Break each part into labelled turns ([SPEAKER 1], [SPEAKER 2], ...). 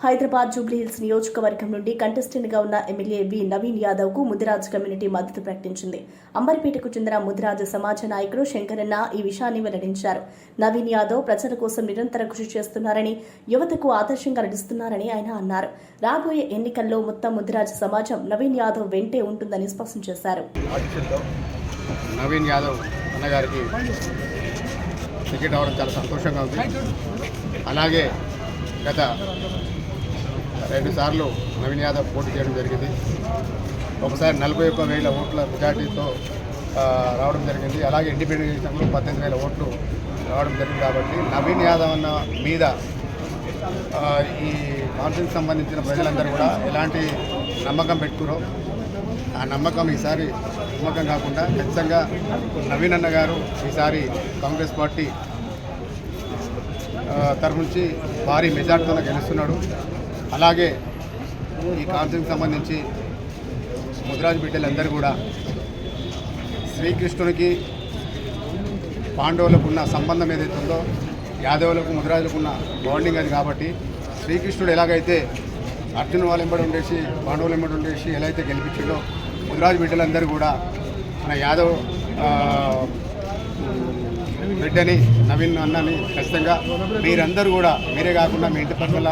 [SPEAKER 1] హైదరాబాద్ జూబ్లీహిల్స్ నియోజకవర్గం నుండి కంటెస్టెంట్ గా ఉన్న ఎమ్మెల్యే వి నవీన్ యాదవ్ కు ముదిరాజ్ కమ్యూనిటీ మద్దతు ప్రకటించింది. అంబర్పేటకు చెందిన ముదిరాజ్ సమాజ నాయకుడు శంకరన్న ఈ విషయాన్ని వెల్లడించారు. నవీన్ యాదవ్ ప్రజల కోసం నిరంతర కృషి చేస్తున్నారని, యువతకు ఆదర్శంగా నడుస్తున్నారని ఆయన అన్నారు. రాబోయే ఎన్నికల్లో మొత్తం ముదిరాజ్ సమాజం నవీన్ యాదవ్ వెంటే ఉంటుందని స్పష్టం చేశారు.
[SPEAKER 2] నవీన్ యాదవ్ అన్నగారికి టికెట్ అవడం చాలా సంతోషంగా ఉంది. అలాగే గత 2 సార్లు నవీన్ యాదవ్ పోటీ చేయడం జరిగింది. ఒకసారి 41,000 ఓట్ల మెజార్టీతో రావడం జరిగింది. అలాగే ఇండిపెండెంట్ చేసినప్పుడు 18,000 ఓట్లు రావడం జరిగింది. కాబట్టి నవీన్ యాదవ్ అన్న మీద ఈ కాన్ఫరెన్స్ సంబంధించిన ప్రజలందరూ కూడా ఎలాంటి నమ్మకం పెట్టుకురో ఆ నమ్మకం ఈసారి నమ్మకం కాకుండా ఖచ్చితంగా నవీన్ అన్న గారు ఈసారి కాంగ్రెస్ పార్టీ తరఫు నుంచి భారీ మెజార్టీతో గెలుస్తున్నాడు. అలాగే ఈ కాన్ఫరెన్స్ సంబంధించి ముదిరాజు బిడ్డలందరూ కూడా శ్రీకృష్ణునికి పాండవులకు ఉన్న సంబంధం ఏదైతే ఉందో యాదవులకు ముదిరాజులకు ఉన్న బాండింగ్ అది. కాబట్టి శ్రీకృష్ణుడు ఎలాగైతే అర్జున్ వాళ్ళ వెంబడి ఉండేసి పాండవుల వెంబడి ఉండేసి ఎలా అయితే గెలిపించిండో ముదిరాజు బిడ్డలందరూ కూడా మన యాదవ్ బిడ్డని నవీన్ అన్నని ఖచ్చితంగా మీరందరూ కూడా మీరే కాకుండా మీ ఇంటి పక్కల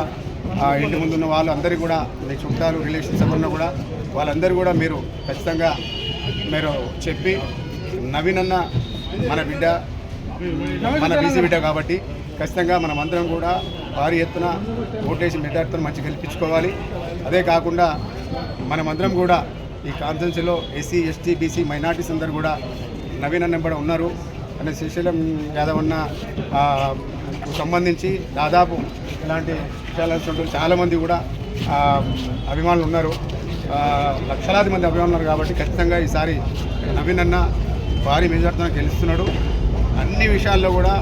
[SPEAKER 2] ఇంటి ముందున్న వాళ్ళు అందరూ కూడా మీ చుట్టాలు రిలేషన్స్ ఎవరున్నా కూడా వాళ్ళందరూ కూడా మీరు ఖచ్చితంగా మీరు చెప్పి నవీన్ అన్న మన బిడ్డ మన బీసీ బిడ్డ కాబట్టి ఖచ్చితంగా మనమందరం కూడా భారీ ఎత్తున ఓటేసి మెజార్టీతో మంచి గెలిపించుకోవాలి. అదే కాకుండా మనమందరం కూడా ఈ కాన్స్టిట్యున్సీలో ఎస్సీ ఎస్టీ బీసీ మైనార్టీస్ అందరూ కూడా నవీన్ అన్న కూడా ఉన్నారు అనే శ్రీశైలం యాదవ్ అన్న సంబంధించి దాదాపు ఇలాంటి విషయాలు చాలామంది కూడా అభిమానులు ఉన్నారు. లక్షలాది మంది అభిమానులు ఉన్నారు. కాబట్టి ఖచ్చితంగా ఈసారి నవీన్ అన్న భారీ మెజార్టీతో గెలుస్తున్నాడు. అన్ని విషయాల్లో కూడా